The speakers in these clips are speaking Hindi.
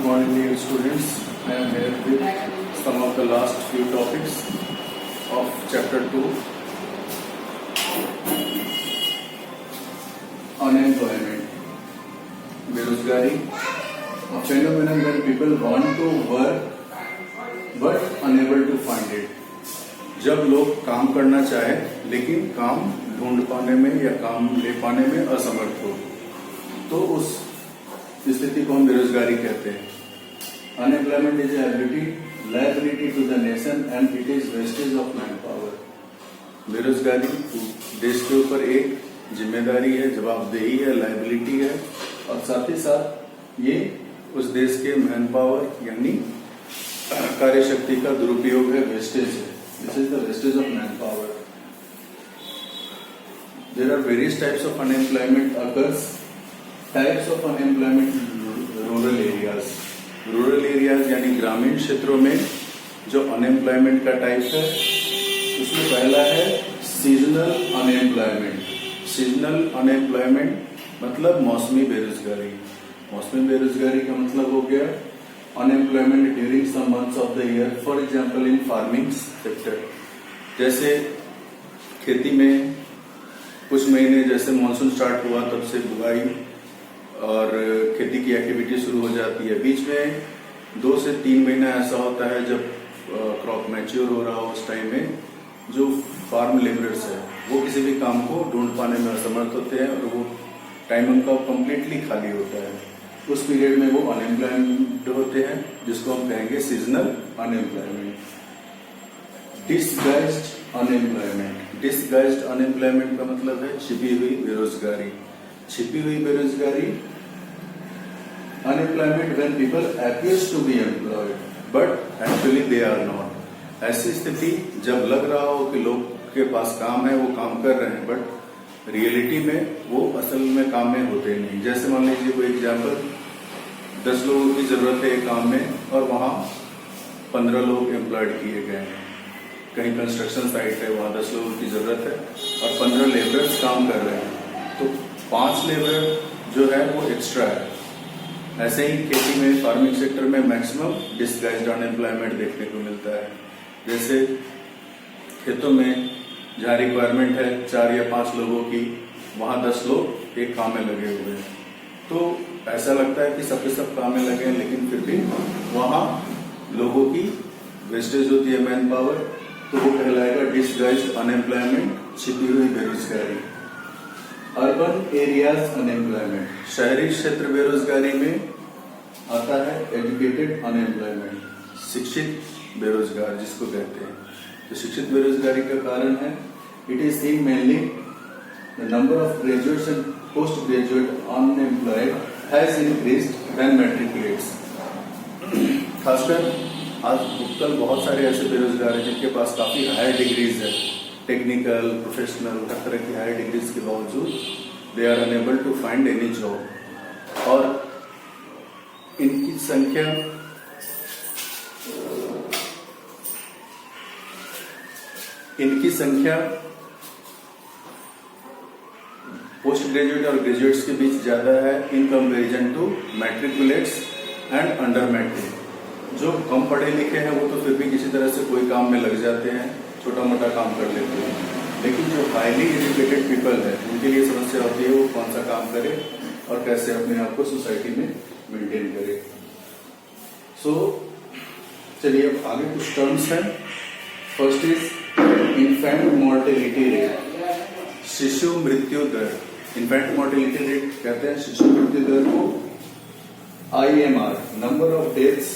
Good morning, dear students. I am here with some of the last few topics of chapter 2, unemployment, बेरोजगारी, a phenomenon when people want to work but unable to find it. जब लोग काम करना चाहे लेकिन काम ढूंढ पाने में या काम ले पाने में असमर्थ हो, तो उस स्थिति को हम बेरोजगारी कहते हैं. Unemployment is liability to the nation and it is wastage of man power. बेरोजगारी देश के ऊपर एक जिम्मेदारी है, जवाबदेही है, लायबिलिटी है, और साथ ही साथ ये उस देश के मैन पावर यानी कार्य शक्ति का दुरुपयोग है, वेस्टेज है. This is the wastage of man power. There are various types of unemployment occurs. Types of unemployment rural areas. Rural areas यानी ग्रामीण क्षेत्रों में जो अनएम्प्लॉयमेंट का टाइप है, उसमें पहला है सीजनल अनएम्प्लॉयमेंट. सीजनल अनएम्प्लॉयमेंट मतलब मौसमी बेरोजगारी. मौसमी बेरोजगारी का मतलब हो गया unemployment during some months of the year. For example in farming sector, जैसे खेती में कुछ महीने जैसे मानसून स्टार्ट हुआ तब से बुआई और खेती की एक्टिविटी शुरू हो जाती है. बीच में 2 से 3 महीना ऐसा होता है जब क्रॉप मैच्योर हो रहा हो. उस टाइम में जो फार्म लेबरर्स है वो किसी भी काम को ढूंढ पाने में असमर्थ होते हैं और वो टाइम उनका कंप्लीटली खाली होता है. उस पीरियड में वो अनएम्प्लॉयमेंट होते हैं, जिसको हम कहेंगे seasonal unemployment. Disguised unemployment. Disguised unemployment का मतलब है छिपी हुई बेरोजगारी. छिपी हुई बेरोजगारी unemployment when people appears to be employed but actually they are not. ऐसी स्थिति जब लग रहा हो कि लोग के पास काम है, वो काम कर रहे हैं, बट रियलिटी में वो असल में काम में होते नहीं. जैसे मान लीजिए कोई एग्जाम्पल, 10 लोगों की जरूरत है काम में और वहाँ 15 लोग एम्प्लॉयड किए गए हैं. कहीं कंस्ट्रक्शन साइट है, वहाँ 10 लोगों की जरूरत है और 15 लेबरर्स काम कर रहे हैं, तो 5 लेबर जो है वो एक्स्ट्रा है. ऐसे ही खेती में, फार्मिंग सेक्टर में मैक्सिमम डिसगाइज्ड अनएम्प्लॉयमेंट देखने को मिलता है. जैसे खेतों में जहाँ रिक्वायरमेंट है 4 या 5 लोगों की, वहाँ 10 लोग एक काम में लगे हुए हैं. तो ऐसा लगता है कि सब के सब काम में लगे हैं, लेकिन फिर भी वहाँ लोगों की वेस्टेज होती है, मैन पावर. तो वो कहलाएगा डिसगाइज्ड अनएम्प्लॉयमेंट, छिपी हुई बेरोजगारी. Urban areas unemployment. शहरी क्षेत्र बेरोजगारी में आता है एजुकेटेड अनएम्प्लॉयमेंट, शिक्षित बेरोजगार जिसको कहते हैं. तो शिक्षित बेरोजगारी का कारण है it is seen mainly the number of graduates and post graduate unemployed has increased when matriculates. खासकर आज कल बहुत सारे ऐसे बेरोजगार हैं जिनके पास काफी हायर डिग्रीज है, टेक्निकल, प्रोफेशनल, हर तरह की हायर डिग्रीज के बावजूद they are unable to find any job. और इनकी संख्या पोस्ट ग्रेजुएट और ग्रेजुएट्स के बीच ज्यादा है in comparison to matriculates and under matric. जो कम पढ़े लिखे हैं वो तो फिर भी किसी तरह से कोई काम में लग जाते हैं, छोटा मोटा काम कर लेते हैं, लेकिन जो हाईली एजुकेटेड पीपल है उनके लिए समस्या होती है वो कौन सा काम करे और कैसे अपने आप को सोसाइटी में मेंटेन करे. सो चलिए अब आगे कुछ टर्म्स हैं. First is infant mortality rate, शिशु मृत्यु दर. इन्फेंट मोर्टेलिटी रेट कहते हैं शिशु मृत्यु दर को. IMR, number of deaths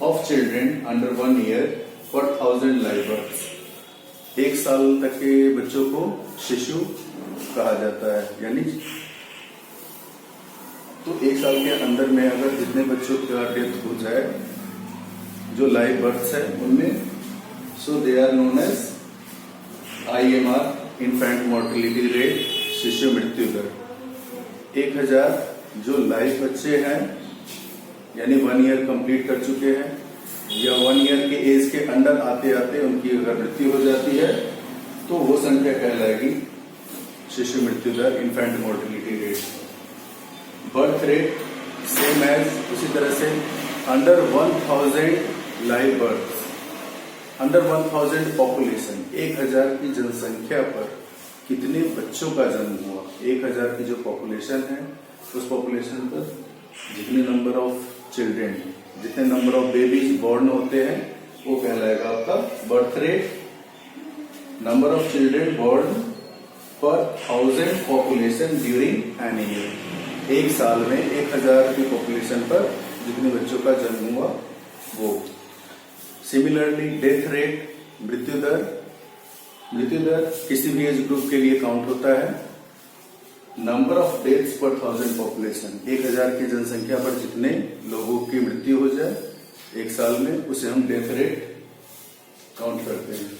of children under 1 year for 1000 live births. 1 साल तक के बच्चों को शिशु कहा जाता है. यानी तो 1 साल के अंदर में अगर जितने बच्चों का डेथ हो जाए जो लाइव बर्थ्स है उनमें, so they are known as IMR, infant mortality rate, शिशु मृत्यु दर. 1000 जो लाइव बच्चे हैं यानी 1 ईयर कंप्लीट कर चुके हैं या 1 ईयर के एज के अंडर आते आते उनकी अगर मृत्यु हो जाती है तो वो संख्या कहलाएगी शिशु मृत्यु दर, infant mortality rate. Birth rate same as, उसी तरह से under 1000 live birth, under 1000 population, 1000 की जनसंख्या पर कितने बच्चों का जन्म हुआ। 1000 की जो पॉपुलेशन है उस पॉपुलेशन पर जितने नंबर ऑफ चिल्ड्रेन, जितने नंबर ऑफ बेबीज बॉर्न होते हैं वो कहलाएगा आपका birth rate. Number of children born पर 1000 पॉपुलेशन ड्यूरिंग एन ईयर, एक साल में 1000 की पॉपुलेशन पर जितने बच्चों का जन्म हुआ वो। सिमिलरली डेथ रेट, मृत्यु दर, मृत्यु दर किसी भी एज ग्रुप के लिए काउंट होता है। नंबर ऑफ डेथ्स पर 1000 पॉपुलेशन, 1000 की जनसंख्या पर जितने लोगों की मृत्यु हो जाए एक साल में उसे हम डेथ रेट काउंट करते हैं।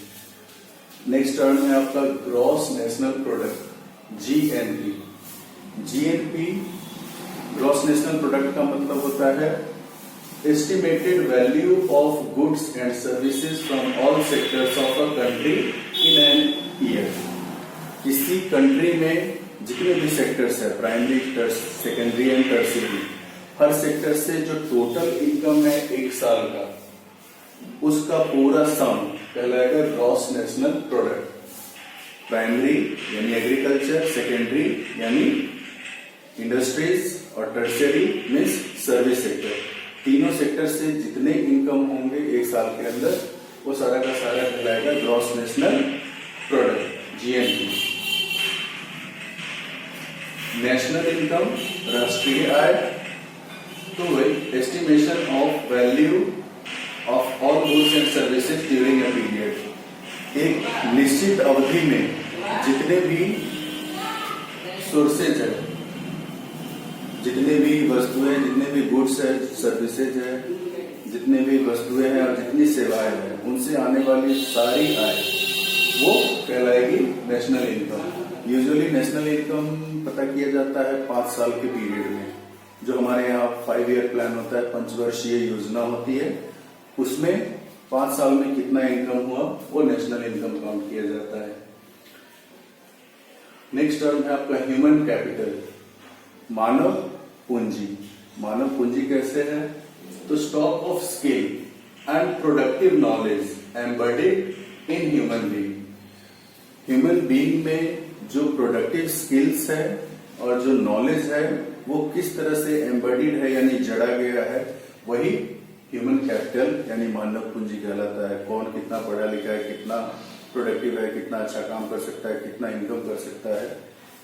नेक्स्ट टर्म है आपका gross national product, GNP. GNP gross national product का मतलब होता है estimated value of goods and services from all sectors of a country in an year. किसी कंट्री में जितने भी सेक्टर्स है, primary, secondary and tertiary, her sector से जो टोटल इनकम है एक साल का, उसका पूरा सम कहलाएगा ग्रॉस नेशनल प्रोडक्ट। प्राइमरी यानी एग्रीकल्चर, सेकेंडरी यानी इंडस्ट्रीज और टर्शियरी मीन्स सर्विस सेक्टर। तीनों सेक्टर से जितने इनकम होंगे एक साल के अंदर वो सारा का सारा कहलाएगा gross national product, GNP. National income, राष्ट्रीय आय, तो estimation of value of all goods and services during a period. एक निश्चित अवधि में जितने भी सोर्सेज है, जितने भी वस्तुएं, जितने भी गुड्स है, सर्विसेज है, जितने भी वस्तुएं हैं और जितनी सेवाएं हैं, उनसे आने वाली सारी आय वो कहलाएगी national income. Usually national income पता किया जाता है 5 साल के पीरियड में। जो हमारे यहाँ 5 ईयर प्लान होता है, 5 वर्षीय योजना होती है, उसमें 5 साल में कितना इनकम हुआ वो नेशनल इनकम काउंट किया जाता है। नेक्स्ट टर्म है आपका ह्यूमन कैपिटल, मानव पूंजी। मानव पूंजी कैसे है? तो stock of skill and productive knowledge embedded in human being. Human being में जो प्रोडक्टिव स्किल्स है और जो नॉलेज है वो किस तरह से एम्बेडेड है यानी जड़ा गया है, वही ह्यूमन कैपिटल यानी मानव पूंजी कहलाता है। कौन कितना पढ़ा लिखा है, कितना प्रोडक्टिव है, कितना अच्छा काम कर सकता है, कितना इनकम कर सकता है,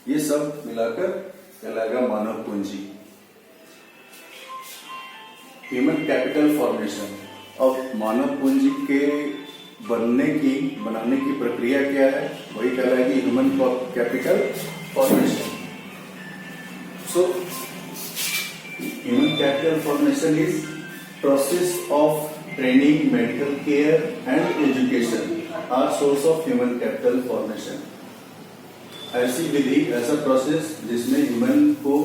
ये सब मिलाकर कहलाएगा मानव पूंजी। ह्यूमन कैपिटल फॉर्मेशन, अब मानव पूंजी के बनाने की प्रक्रिया क्या है, वही कहलाएगी human capital formation. So human capital formation is process of training, medical care and education are source of human capital formation. ऐसी विधि, ऐसा प्रोसेस जिसमें ह्यूमन को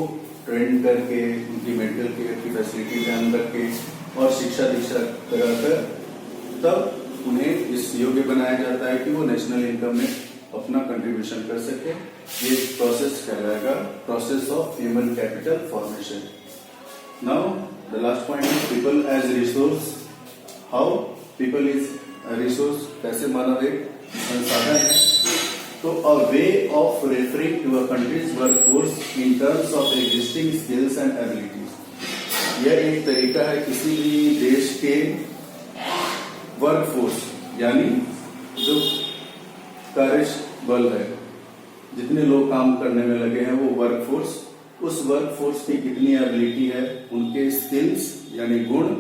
ट्रेन करके, उनकी मेडिकल केयर की फैसिलिटी ध्यान रख के और शिक्षा दीक्षा कराकर तब उन्हें इस योग्य बनाया जाता है कि वो नेशनल इनकम में अपना कंट्रीब्यूशन कर सके। ये प्रोसेस कहलाएगा process of human capital formation. Now the last point is people as resource. How people is resource, कैसे मानव एक संसाधन है। तो a way of referring to a country's workforce in terms of existing skills and abilities. यह एक तरीका है किसी भी देश के वर्कफोर्स यानी जो कार्य बल है, जितने लोग काम करने में लगे हैं वो वर्कफोर्स, उस वर्कफोर्स की कितनी एबिलिटी है, उनके स्किल्स यानी गुण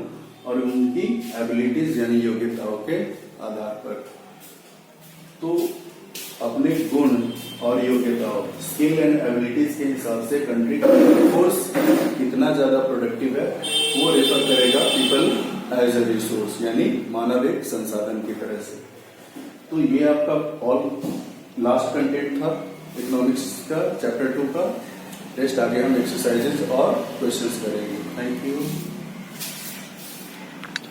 और उनकी एबिलिटीज यानी योग्यताओं के आधार पर। तो अपने गुण और योग्यताओं, स्किल एंड एबिलिटीज के हिसाब से कंट्री का वर्कफोर्स कितना ज्यादा प्रोडक्टिव है वो रेफर करेगा पीपल एज अ रिसोर्स यानी मानव एक संसाधन की तरह से। तो ये आपका ऑल लास्ट कंटेंट था इकोनॉमिक्स का चैप्टर 2 का। नेक्स्ट आगे हम एक्सरसाइजेज और क्वेश्चंस करेंगे। Thank you.